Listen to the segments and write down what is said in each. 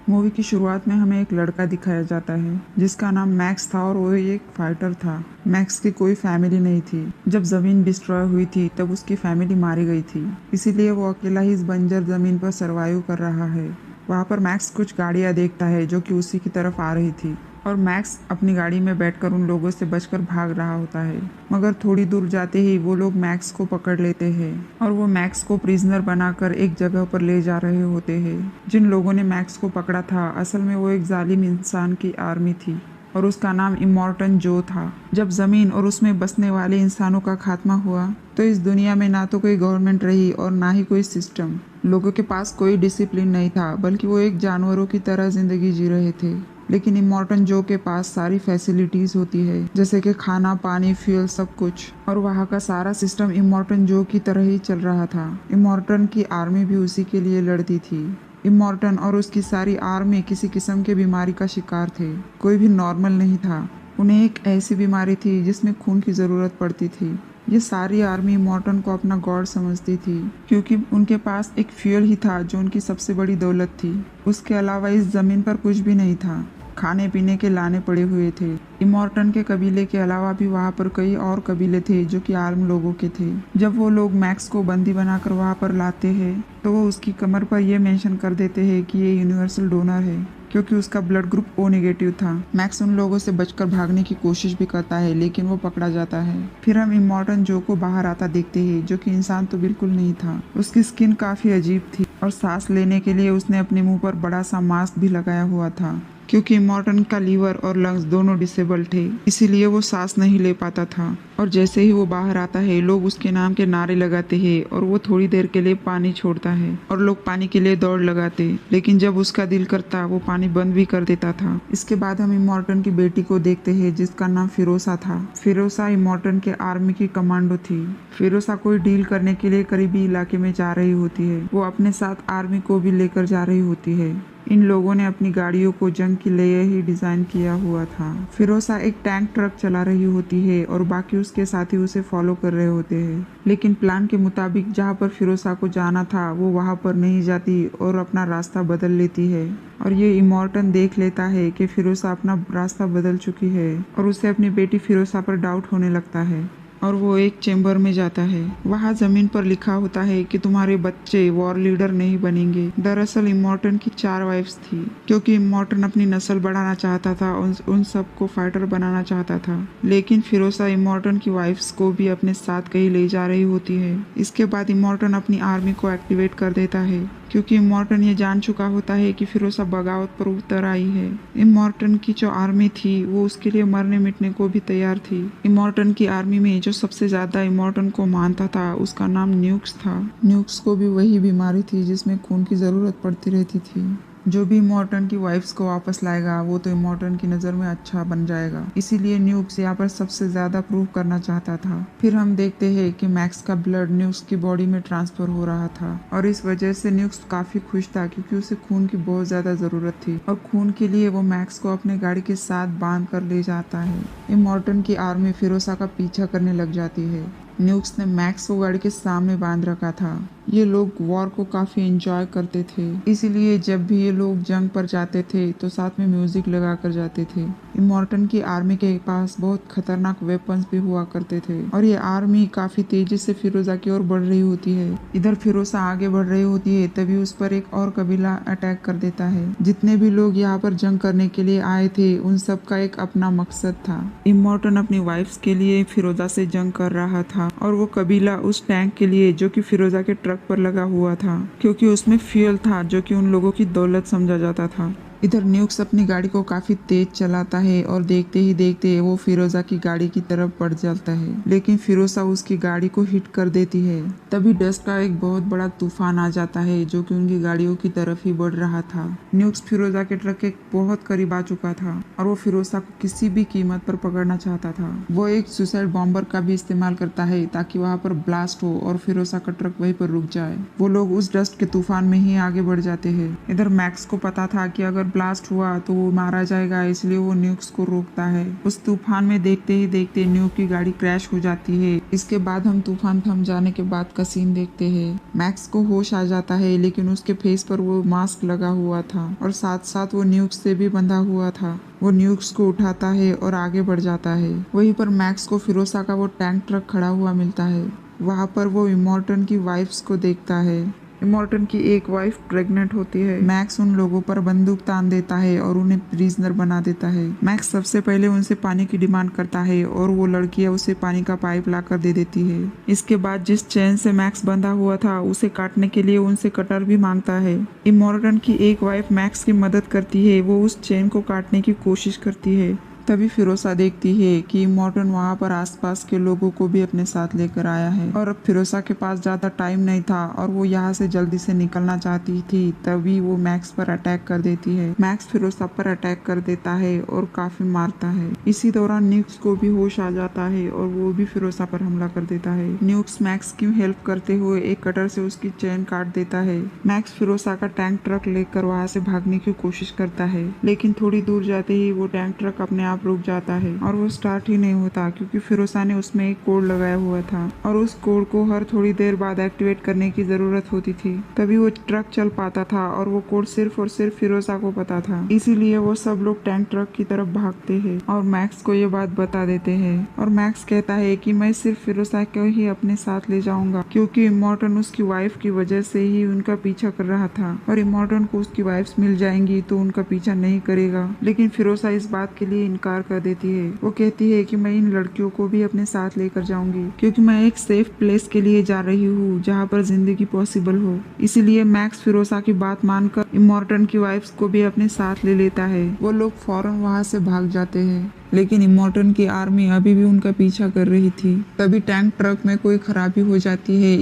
Movie की शुरुआत में हमें एक लड़का दिखाया जाता है जिसका नाम मैक्स था और वो एक फाइटर था। मैक्स की कोई फैमिली नहीं थी। जब जमीन डिस्ट्रॉय हुई थी तब उसकी फैमिली मारी गई थी, इसीलिए वो अकेला ही इस बंजर जमीन पर सरवाइव कर रहा है। वहाँ पर मैक्स कुछ गाड़ियाँ देखता है जो कि उसी की तरफ आ रही थी और मैक्स अपनी गाड़ी में बैठकर उन लोगों से बचकर भाग रहा होता है। मगर थोड़ी दूर जाते ही वो लोग मैक्स को पकड़ लेते हैं और वो मैक्स को प्रिजनर बनाकर एक जगह पर ले जा रहे होते हैं। जिन लोगों ने मैक्स को पकड़ा था असल में वो एक जालिम इंसान की आर्मी थी और उसका नाम इमॉर्टन जो था। जब जमीन और उसमें बसने वाले इंसानों का खात्मा हुआ तो इस दुनिया में ना तो कोई गवर्नमेंट रही और ना ही कोई सिस्टम। लोगों के पास कोई डिसिप्लिन नहीं था, बल्कि वो एक जानवरों की तरह जिंदगी जी रहे थे। लेकिन इमॉर्टन जो के पास सारी फैसिलिटीज होती है, जैसे कि खाना, पानी, फ्यूल, सब कुछ, और वहाँ का सारा सिस्टम इमॉर्टन जो की तरह ही चल रहा था। इमॉर्टन की आर्मी भी उसी के लिए लड़ती थी। इमॉर्टन और उसकी सारी आर्मी किसी किस्म के बीमारी का शिकार थे। कोई भी नॉर्मल नहीं था। उन्हें एक ऐसी बीमारी थी जिसमें खून की ज़रूरत पड़ती थी। ये सारी आर्मी इमॉर्टन को अपना गॉड समझती थी, क्योंकि उनके पास एक फ्यूल ही था जो उनकी सबसे बड़ी दौलत थी। उसके अलावा इस ज़मीन पर कुछ भी नहीं था। खाने पीने के लाने पड़े हुए थे। इमॉर्टन के कबीले के अलावा भी वहाँ पर कई और कबीले थे जो कि आर्म लोगों के थे। जब वो लोग मैक्स को बंदी बनाकर वहाँ पर लाते हैं तो वो उसकी कमर पर यह मेंशन कर देते हैं कि ये यूनिवर्सल डोनर है, क्योंकि उसका ब्लड ग्रुप ओ नेगेटिव था। मैक्स उन लोगों से बचकर भागने की कोशिश भी करता है, लेकिन वो पकड़ा जाता है। फिर हम इमॉर्टन जो को बाहर आता देखते हैं, जो कि इंसान तो बिल्कुल नहीं था। उसकी स्किन काफी अजीब थी और सांस लेने के लिए उसने अपने मुंह पर बड़ा सा मास्क भी लगाया हुआ था, क्योंकि इमॉर्टन का लीवर और लंग्स दोनों डिसेबल थे, इसीलिए वो सांस नहीं ले पाता था। और जैसे ही वो बाहर आता है लोग उसके नाम के नारे लगाते हैं और वो थोड़ी देर के लिए पानी छोड़ता है और लोग पानी के लिए दौड़ लगाते, लेकिन जब उसका दिल करता वो पानी बंद भी कर देता था। इसके बाद हम इमॉर्टन की बेटी को देखते हैं जिसका नाम फिरोसा था। फिरोसा इमॉर्टन के आर्मी की कमांडो थी। फिरोसा कोई डील करने के लिए करीबी इलाके में जा रही होती है। वो अपने साथ आर्मी को भी लेकर जा रही होती है। इन लोगों ने अपनी गाड़ियों को जंग के लिए ही डिजाइन किया हुआ था। फिरोसा एक टैंक ट्रक चला रही होती है और बाकी उसके साथी उसे फॉलो कर रहे होते हैं, लेकिन प्लान के मुताबिक जहाँ पर फिरोसा को जाना था वो वहाँ पर नहीं जाती और अपना रास्ता बदल लेती है। और ये इमॉर्टन देख लेता है कि फिरोसा अपना रास्ता बदल चुकी है और उसे अपनी बेटी फिरोसा पर डाउट होने लगता है और वो एक चेंबर में जाता है। वहाँ जमीन पर लिखा होता है कि तुम्हारे बच्चे वॉर लीडर नहीं बनेंगे। दरअसल इमॉर्टन की 4 वाइफ्स थी, क्योंकि इमॉर्टन अपनी नस्ल बढ़ाना चाहता था, उन सबको फाइटर बनाना चाहता था। लेकिन फिरोसा इमॉर्टन की वाइफ्स को भी अपने साथ कहीं ले जा रही होती है। इसके बाद इमॉर्टन अपनी आर्मी को एक्टिवेट कर देता है, क्योंकि इमॉर्टन ये जान चुका होता है कि फिरोसा बगावत पर उतर आई है। इमॉर्टन की जो आर्मी थी वो उसके लिए मरने मिटने को भी तैयार थी। इमॉर्टन की आर्मी में जो सबसे ज्यादा इमॉर्टन को मानता था उसका नाम न्यूक्स था। न्यूक्स को भी वही बीमारी थी जिसमें खून की जरूरत पड़ती रहती थी। जो भी इमॉर्टन की वाइफ्स को वापस लाएगा वो तो इमॉर्टन की नज़र में अच्छा बन जाएगा, इसीलिए न्यूक्स यहाँ पर सबसे ज़्यादा प्रूव करना चाहता था। फिर हम देखते हैं कि मैक्स का ब्लड न्यूक्स की बॉडी में ट्रांसफर हो रहा था और इस वजह से न्यूक्स काफ़ी खुश था, क्योंकि उसे खून की बहुत ज़्यादा ज़रूरत थी और खून के लिए वो मैक्स को अपने गाड़ी के साथ बांध कर ले जाता है। इमॉर्टन की आर्मी फिरोसा का पीछा करने लग जाती है। न्यूक्स ने मैक्स को गाड़ी के सामने बांध रखा था। ये लोग वॉर को काफी एंजॉय करते थे, इसीलिए जब भी ये लोग जंग पर जाते थे तो साथ में म्यूजिक लगा कर जाते थे। इमॉर्टन की आर्मी के पास बहुत खतरनाक वेपन्स भी हुआ करते थे और ये आर्मी काफी तेजी से फिरोजा की ओर बढ़ रही होती है। इधर फिरोजा आगे बढ़ रही होती है तभी उस पर एक और कबीला अटैक कर देता है। जितने भी लोग यहाँ पर जंग करने के लिए आए थे उन सब का एक अपना मकसद था। इमॉर्टन अपनी वाइफ्स के लिए फिरोजा से जंग कर रहा था और वो कबीला उस टैंक के लिए जो कि फिरोजा के ट्रक पर लगा हुआ था, क्योंकि उसमें फ्यूल था जो कि उन लोगों की दौलत समझा जाता था। इधर न्यूक्स अपनी गाड़ी को काफी तेज चलाता है और देखते ही देखते वो फिरोजा की गाड़ी की तरफ बढ़ जाता है, लेकिन फिरोजा उसकी गाड़ी को हिट कर देती है। तभी डस्ट का एक बहुत बड़ा तूफान आ जाता है जो कि उनकी गाड़ियों की तरफ ही बढ़ रहा था। न्यूक्स फिरोजा के ट्रक के बहुत करीब आ चुका था और वो फिरोजा को किसी भी कीमत पर पकड़ना चाहता था। वो एक सुसाइड बॉम्बर का भी इस्तेमाल करता है ताकि वहाँ पर ब्लास्ट हो और फिरोजा का ट्रक वहीं पर रुक जाए। वो लोग उस डस्ट के तूफान में ही आगे बढ़ जाते हैं। इधर मैक्स को पता था कि अगर ब्लास्ट हुआ तो वो मारा जाएगा, इसलिए वो न्यूक्स को रोकता है। उस तूफान में देखते ही देखते न्यूक की गाड़ी क्रैश हो जाती है। इसके बाद हम तूफान थम जाने के बाद का सीन देखते हैं। मैक्स को होश आ जाता है, लेकिन उसके फेस पर वो मास्क लगा हुआ था और साथ साथ वो न्यूक्स से भी बंधा हुआ था। वो न्यूक्स को उठाता है और आगे बढ़ जाता है। वहीं पर मैक्स को फिरोसा का वो टैंक ट्रक खड़ा हुआ मिलता है। वहाँ पर वो इमॉर्टन की वाइफ्स को देखता है। इमॉर्टन की एक वाइफ प्रेग्नेंट होती है। मैक्स उन लोगों पर बंदूक तान देता है और उन्हें प्रिजनर बना देता है। मैक्स सबसे पहले उनसे पानी की डिमांड करता है और वो लड़कियां उसे पानी का पाइप लाकर दे देती है। इसके बाद जिस चेन से मैक्स बंधा हुआ था उसे काटने के लिए उनसे कटर भी मांगता है। इमॉर्टन की एक वाइफ मैक्स की मदद करती है। वो उस चेन को काटने की कोशिश करती है। तभी फिरोसा देखती है कि इमॉर्टन वहाँ पर आसपास के लोगों को भी अपने साथ लेकर आया है और अब फिरोसा के पास ज़्यादा टाइम नहीं था और वो यहाँ से जल्दी से निकलना चाहती थी। तभी वो मैक्स पर अटैक कर देती है। मैक्स फिरोसा पर अटैक कर देता है और काफी मारता है। इसी दौरान न्यूक्स को भी होश आ जाता है और वो भी फिरोसा पर हमला कर देता है। न्यूक्स मैक्स की हेल्प करते हुए एक कटर से उसकी चेन काट देता है। मैक्स फिरोसा का टैंक ट्रक लेकर वहाँ से भागने की कोशिश करता है, लेकिन थोड़ी दूर जाते ही वो टैंक ट्रक अपने आप रुक जाता है और वो स्टार्ट ही नहीं होता क्योंकि फिरोसा ने उसमें एक कोड लगाया हुआ था और उस कोड को हर थोड़ी देर बाद एक्टिवेट करने की जरूरत होती थी, तभी वो ट्रक चल पाता था और वो कोड सिर्फ और सिर्फ फिरोसा को पता था। इसीलिए वो सब लोग टैंक ट्रक की तरफ भागते हैं और मैक्स को ये बात बता देते हैं और मैक्स कहता है कि मैं सिर्फ फिरोसा को ही अपने साथ ले जाऊंगा क्योंकि इमॉर्टन उसकी वाइफ की वजह से ही उनका पीछा कर रहा था और इमॉर्टन को उसकी वाइफ्स मिल जाएंगी तो उनका पीछा नहीं करेगा। लेकिन फिरोसा इस बात के लिए इनकार कर देती है। वो कहती है कि मैं इन लड़कियों को भी अपने साथ लेकर जाऊंगी क्योंकि मैं एक सेफ प्लेस के लिए जा रही हूँ जहाँ पर जिंदगी पॉसिबल हो। इसीलिए मैक्स फिरोसा की बात मानकर इमॉर्टन की वाइफ्स को भी अपने साथ ले लेता है। वो लोग फौरन वहाँ से भाग जाते हैं, लेकिन इमॉर्टन की आर्मी अभी भी उनका पीछा कर रही थी। तभी टैंक ट्रक में कोई खराबी हो जाती है,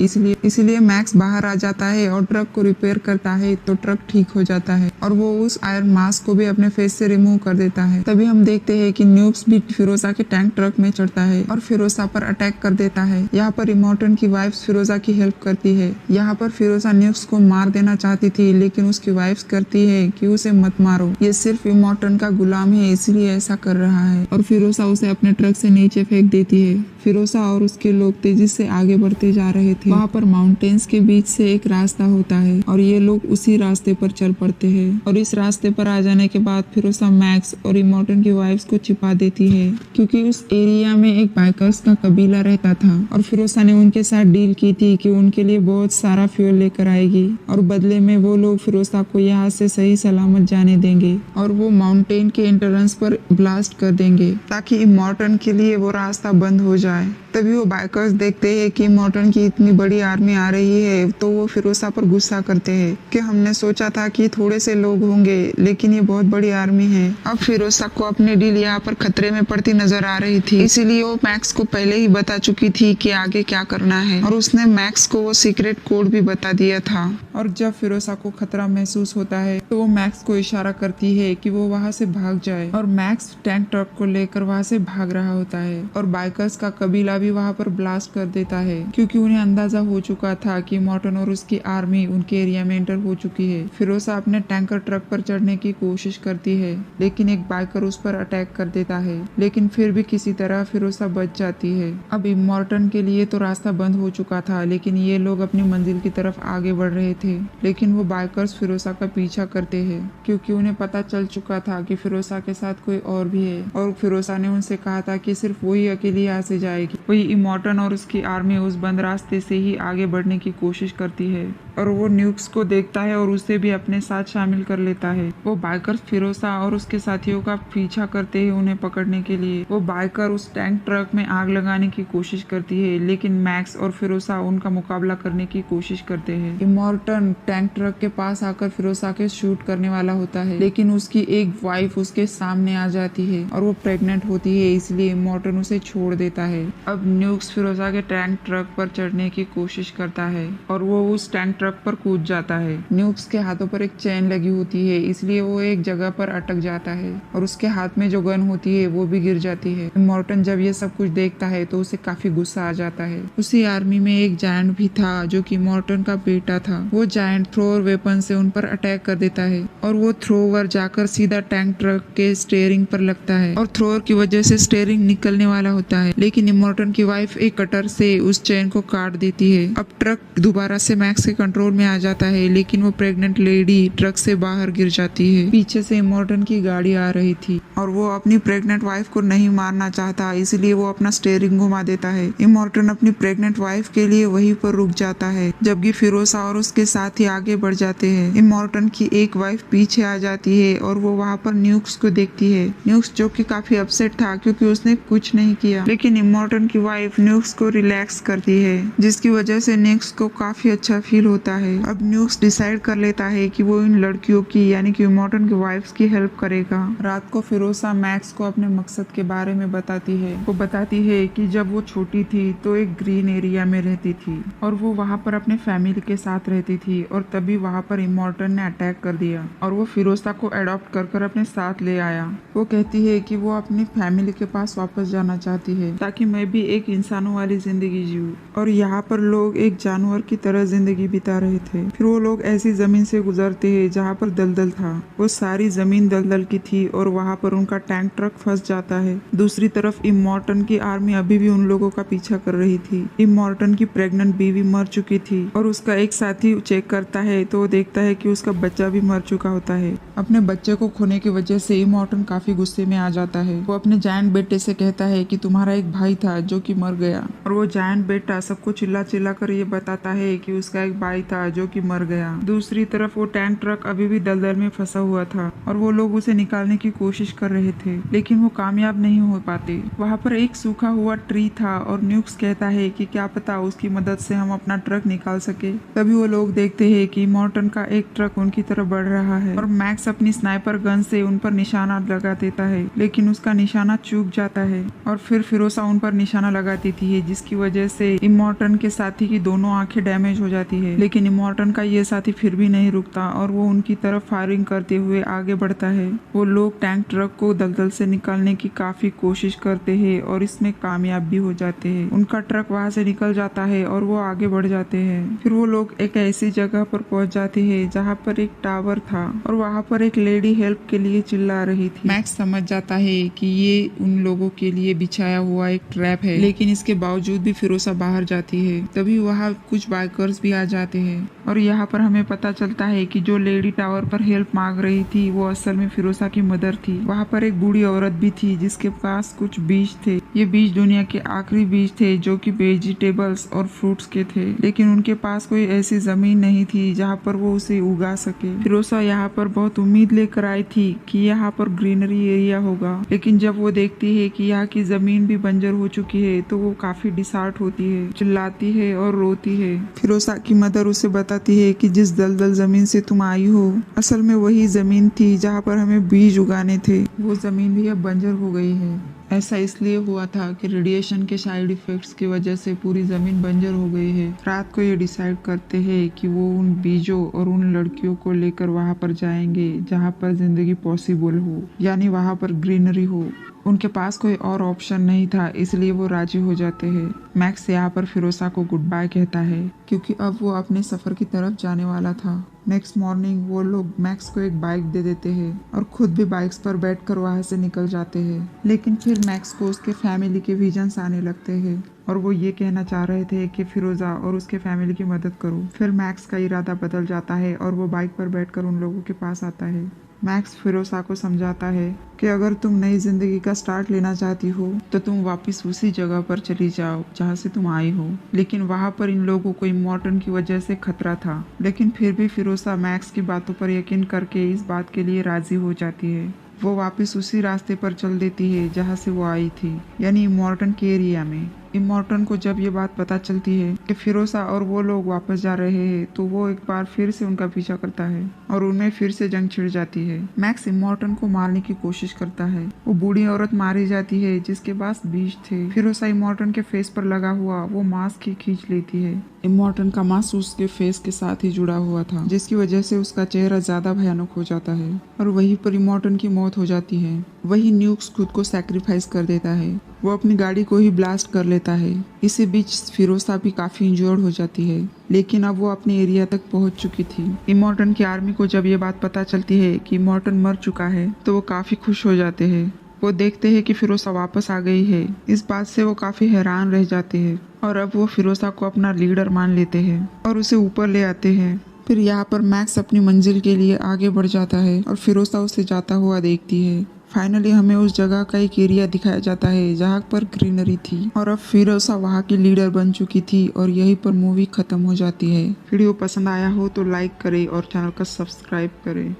इसलिए मैक्स बाहर आ जाता है और ट्रक को रिपेयर करता है तो ट्रक ठीक हो जाता है और वो उस आयरन मास्क को भी अपने फेस से रिमूव कर देता है। तभी हम देखते हैं कि न्यूक्स भी फिरोजा के टैंक ट्रक में चढ़ता है और फिरोजा पर अटैक कर देता है। यहाँ पर इमॉर्टन की वाइफ फिरोजा की हेल्प करती है। यहाँ पर फिरोजा न्यूक्स को मार देना चाहती थी, लेकिन उसकी वाइफ कहती है कि उसे मत मारो, ये सिर्फ इमॉर्टन का गुलाम है इसलिए ऐसा कर रहा है और फिरोसा उसे अपने ट्रक से नीचे फेंक देती है। फिरोसा और उसके लोग तेजी से आगे बढ़ते जा रहे थे। वहाँ पर माउंटेन्स के बीच से एक रास्ता होता है और ये लोग उसी रास्ते पर चल पड़ते हैं और इस रास्ते पर आ जाने के बाद फिरोसा मैक्स और इमॉर्टन की वाइफ्स को छिपा देती है क्योंकि उस एरिया में एक बाइकर्स का कबीला रहता था और फिरोसा ने उनके साथ डील की थी कि उनके लिए बहुत सारा फ्यूल लेकर आएगी और बदले में वो लोग फिरोसा को यहाँ से सही सलामत जाने देंगे और वो माउंटेन के एंट्रेंस पर ब्लास्ट कर देंगे ताकि इमॉर्टन के लिए वो रास्ता बंद हो जाए। तभी वो बाइकर्स देखते हैं कि इमॉर्टन की इतनी बड़ी आर्मी आ रही है तो वो फिरोसा पर गुस्सा करते हैं कि हमने सोचा था कि थोड़े से लोग होंगे लेकिन ये बहुत बड़ी आर्मी है। अब फिरोसा को अपनी डील यहाँ पर खतरे में पड़ती नजर आ रही थी, इसीलिए वो मैक्स को पहले ही बता चुकी थी कि आगे क्या करना है और उसने मैक्स को वो सीक्रेट कोड भी बता दिया था। और जब फिरोसा को खतरा महसूस होता है तो वो मैक्स को इशारा करती है कि वो वहाँ से भाग जाए और मैक्स टैंक ट्रक को लेकर वहाँ से भाग रहा होता है और बाइकर्स का कबीला भी वहाँ पर ब्लास्ट कर देता है क्योंकि उन्हें अंदाजा हो चुका था कि मॉर्टन और उसकी आर्मी उनके एरिया में एंटर हो चुकी है। फिरोसा अपने टैंकर ट्रक पर चढ़ने की कोशिश करती है लेकिन एक बाइकर उस पर अटैक कर देता है, लेकिन फिर भी किसी तरह फिरोसा बच जाती है। अब इमॉर्टन के लिए तो रास्ता बंद हो चुका था लेकिन ये लोग अपनी मंजिल की तरफ आगे बढ़ रहे थे, लेकिन वो बाइकर्स फिरोसा का पीछा करते हैं क्योंकि उन्हें पता चल चुका था कि फिरोसा के साथ कोई और भी है और फिरोसा ने उनसे कहा था कि सिर्फ वही अकेली यहाँ से जाएगी। वही इमॉर्टन और उसकी आर्मी उस बंद रास्ते से ही आगे बढ़ने की कोशिश करती है और वो न्यूक्स को देखता है और उसे भी अपने साथ शामिल कर लेता है। वो बाइकर फिरोसा और उसके साथियों का पीछा करते हैं उन्हें पकड़ने के लिए। वो बाइकर उस टैंक ट्रक में आग लगाने की कोशिश करती है लेकिन मैक्स और फिरोसा उनका मुकाबला करने की कोशिश करते हैं। इमॉर्टन टैंक ट्रक के पास आकर फिरोसा के शूट करने वाला होता है लेकिन उसकी एक वाइफ उसके सामने आ जाती है और वो प्रेग्नेंट होती है, इसलिए इमॉर्टन उसे छोड़ देता है। अब न्यूक्स फिरोसा के टैंक ट्रक पर चढ़ने की कोशिश करता है और वो उस टैंक ट्रक पर कूद जाता है। न्यूक्स के हाथों पर एक चेन लगी होती है, इसलिए वो एक जगह पर अटक जाता है और उसके हाथ में जो गन होती है वो भी गिर जाती है। इमॉर्टन जब ये सब कुछ देखता है तो उसे काफी गुस्सा आ जाता है। उसी आर्मी में एक जायंट भी था जो कि इमॉर्टन का बेटा था। वो जायंट थ्रोअर वेपन से उन पर अटैक कर देता है और वो थ्रोवर जाकर सीधा टैंक ट्रक के स्टीयरिंग पर लगता है और थ्रोअर की वजह से स्टीयरिंग निकलने वाला होता है, लेकिन इमॉर्टन की वाइफ एक कटर से उस चेन को काट देती है। अब ट्रक दोबारा से मैक्स के कंट्रोल में आ जाता है, लेकिन वो प्रेग्नेंट लेडी ट्रक से बाहर गिर जाती है। पीछे से इमॉर्टन की गाड़ी आ रही थी और वो अपनी प्रेग्नेंट वाइफ को नहीं मारना चाहता, इसलिए वो अपना स्टीयरिंग घुमा देता है। इमॉर्टन अपनी प्रेग्नेंट वाइफ के लिए वहीं पर रुक जाता है, जबकि फिरोसा और उसके साथी आगे बढ़ जाते हैं। इमॉर्टन की एक वाइफ पीछे आ जाती है और वो वहाँ पर न्यूक्स को देखती है। न्यूक्स जो कि काफी अपसेट था क्योंकि उसने कुछ नहीं किया, लेकिन इमॉर्टन की वाइफ न्यूक्स को रिलैक्स करती है, जिसकी वजह से न्यूक्स को काफी अच्छा फील होता है। अब न्यूक्स डिसाइड कर लेता है कि वो इन लड़कियों की यानी कि इमॉर्टन की वाइफ की हेल्प करेगा। रात को फिरोसा मैक्स को अपने मकसद के बारे में बताती है। वो बताती है कि जब वो छोटी थी तो एक ग्रीन एरिया में रहती थी और वो वहाँ पर अपने फैमिली के साथ रहती थी और तभी वहाँ पर इमॉर्टन ने अटैक कर दिया और वो फिरोसा को अडॉप्ट कर अपने साथ ले आया। वो कहती है कि वो अपनी फैमिली के पास वापस जाना चाहती है ताकि मैं भी एक इंसानों वाली जिंदगी जीऊं, और यहाँ पर लोग एक जानवर की तरह जिंदगी बिता रहे थे। फिर वो लोग ऐसी जमीन से गुजरते हैं जहाँ पर दलदल था। वो सारी जमीन दलदल की थी और वहाँ पर उनका टैंक ट्रक फंस जाता है। दूसरी तरफ इमॉर्टन की आर्मी अभी भी उन लोगों का पीछा कर रही थी। इमॉर्टन की प्रेग्नेंट बीवी मर चुकी थी और उसका एक साथी चेक करता है तो वो देखता है कि उसका बच्चा भी मर चुका होता है। अपने बच्चे को खोने की वजह से इमॉर्टन काफी गुस्से में आ जाता है। वो अपने जायंट बेटे से कहता है कि तुम्हारा एक भाई था जो कि मर गया, और वो जायंट बेटा सबको चिल्ला चिल्ला कर ये बताता है कि उसका एक भाई था जो कि मर गया। दूसरी तरफ वो टैंक ट्रक अभी भी दलदल में फंसा हुआ था और वो लोग उसे निकालने की कोशिश कर रहे थे, लेकिन वो कामयाब नहीं हो पाते। वहाँ पर एक सूखा हुआ ट्री था और न्यूक्स कहता है कि क्या पता उसकी मदद से हम अपना ट्रक निकाल सके। तभी वो लोग देखते हैं कि इमॉर्टन का एक ट्रक उनकी तरफ बढ़ रहा है और मैक्स अपनी स्नाइपर गन से उन पर निशाना लगा देता है, लेकिन उसका निशाना चूक जाता है और फिर फिरोसा उन पर निशाना लगा देती है, जिसकी वजह से इमॉर्टन के साथी की दोनों आंखें डैमेज हो जाती है। लेकिन इमॉर्टन का ये साथी फिर भी नहीं रुकता और वो उनकी तरफ फायरिंग करते हुए आगे बढ़ता है। वो लोग टैंक ट्रक को दलदल से निकालने की काफी कोशिश करते हैं और इसमें कामयाब भी हो जाते हैं। उनका ट्रक वहाँ से निकल जाता है और वो आगे बढ़ जाते हैं। फिर वो लोग एक ऐसी जगह पर पहुंच जाते हैं जहाँ पर एक टावर था और वहाँ पर एक लेडी हेल्प के लिए चिल्ला रही थी। मैक्स समझ जाता है कि ये उन लोगों के लिए बिछाया हुआ एक ट्रैप है, लेकिन इसके बावजूद भी फिरोसा बाहर जाती है। तभी वहाँ कुछ बाइकर्स भी आ जाते हैं और यहाँ पर हमें पता चलता है कि जो लेडी टावर पर हेल्प मांग रही थी वो असल में फिरोसा की मदर थी। वहाँ पर एक बूढ़ी औरत भी थी जिसके पास कुछ बीज थे। ये बीज दुनिया के आखिरी बीज थे जो कि वेजिटेबल्स और फ्रूट्स के थे, लेकिन उनके पास कोई ऐसी जमीन नहीं थी जहाँ पर वो उसे उगा सके। फिरोसा यहाँ पर बहुत उम्मीद लेकर आई थी कि यहाँ पर ग्रीनरी एरिया होगा, लेकिन जब वो देखती है कि यहाँ की जमीन भी बंजर हो चुकी है तो वो काफी डिसहार्ट होती है, चिल्लाती है और रोती है। फिरोसा की मदर उसे बताती है कि जिस दलदल जमीन से तुम आई हो असल में वही जमीन थी जहाँ पर हमें बीज उगाने थे। वो जमीन भी अब बंजर हो गई है। ऐसा इसलिए हुआ था कि रेडिएशन के साइड इफेक्ट्स की वजह से पूरी जमीन बंजर हो गई है। रात को ये डिसाइड करते हैं कि वो उन बीजों और उन लड़कियों को लेकर वहाँ पर जाएंगे जहाँ पर जिंदगी पॉसिबल हो, यानी वहाँ पर ग्रीनरी हो। उनके पास कोई और ऑप्शन नहीं था, इसलिए वो राजी हो जाते हैं। मैक्स यहाँ पर फिरोसा को गुड बाय कहता है क्योंकि अब वो अपने सफर की तरफ जाने वाला था। नेक्स्ट मॉर्निंग वो लोग मैक्स को एक बाइक दे देते हैं और खुद भी बाइक्स पर बैठकर वहाँ से निकल जाते हैं। लेकिन फिर मैक्स को उसके फैमिली के विजन्स आने लगते हैं और वो ये कहना चाह रहे थे कि फिरोजा और उसके फैमिली की मदद करो। फिर मैक्स का इरादा बदल जाता है और वो बाइक पर बैठकर उन लोगों के पास आता है। मैक्स फिरोसा को समझाता है कि अगर तुम नई जिंदगी का स्टार्ट लेना चाहती हो तो तुम वापस उसी जगह पर चली जाओ जहाँ से तुम आई हो। लेकिन वहाँ पर इन लोगों को इमॉर्टन की वजह से खतरा था, लेकिन फिर भी फिरोसा मैक्स की बातों पर यकीन करके इस बात के लिए राजी हो जाती है। वो वापस उसी रास्ते पर चल देती है जहाँ से वो आई थी, यानी इमॉर्टन के एरिया में। इमॉर्टन को जब ये बात पता चलती है कि फिरोसा और वो लोग वापस जा रहे हैं तो वो एक बार फिर से उनका पीछा करता है और उनमें फिर से जंग छिड़ जाती है। मैक्स इमोर्टन को मारने की कोशिश करता है। वो बूढ़ी औरत मारी जाती है जिसके पास बीज थे। फिरोसा इमोर्टन के फेस पर लगा हुआ वो मास्क ही खींच लेती है। इमोर्टन का मास्क उसके फेस के साथ ही जुड़ा हुआ था, जिसकी वजह से उसका चेहरा ज्यादा भयानक हो जाता है और वहीं पर इमोर्टन की मौत हो जाती है। वही न्यूक्स खुद को सैक्रिफाइस कर देता है। वो अपनी गाड़ी को ही ब्लास्ट कर लेता है। इसी बीच फिरोसा भी काफी इंजर्ड हो जाती है, लेकिन अब वो अपने एरिया तक पहुंच चुकी थी। इमोर्टन की आर्मी को जब ये बात पता चलती है कि इमोर्टन मर चुका है तो वो काफी खुश हो जाते हैं। वो देखते हैं कि फिरोसा वापस आ गई है। इस बात से वो काफी हैरान रह जाते हैं और अब वो फिरोसा को अपना लीडर मान लेते हैं और उसे ऊपर ले आते हैं। फिर यहाँ पर मैक्स अपनी मंजिल के लिए आगे बढ़ जाता है और फिरोसा उसे जाता हुआ देखती है। फाइनली हमें उस जगह का एक एरिया दिखाया जाता है जहाँ पर ग्रीनरी थी और अब फिरोसा वहाँ की लीडर बन चुकी थी और यहीं पर मूवी खत्म हो जाती है। वीडियो पसंद आया हो तो लाइक करें और चैनल का सब्सक्राइब करें।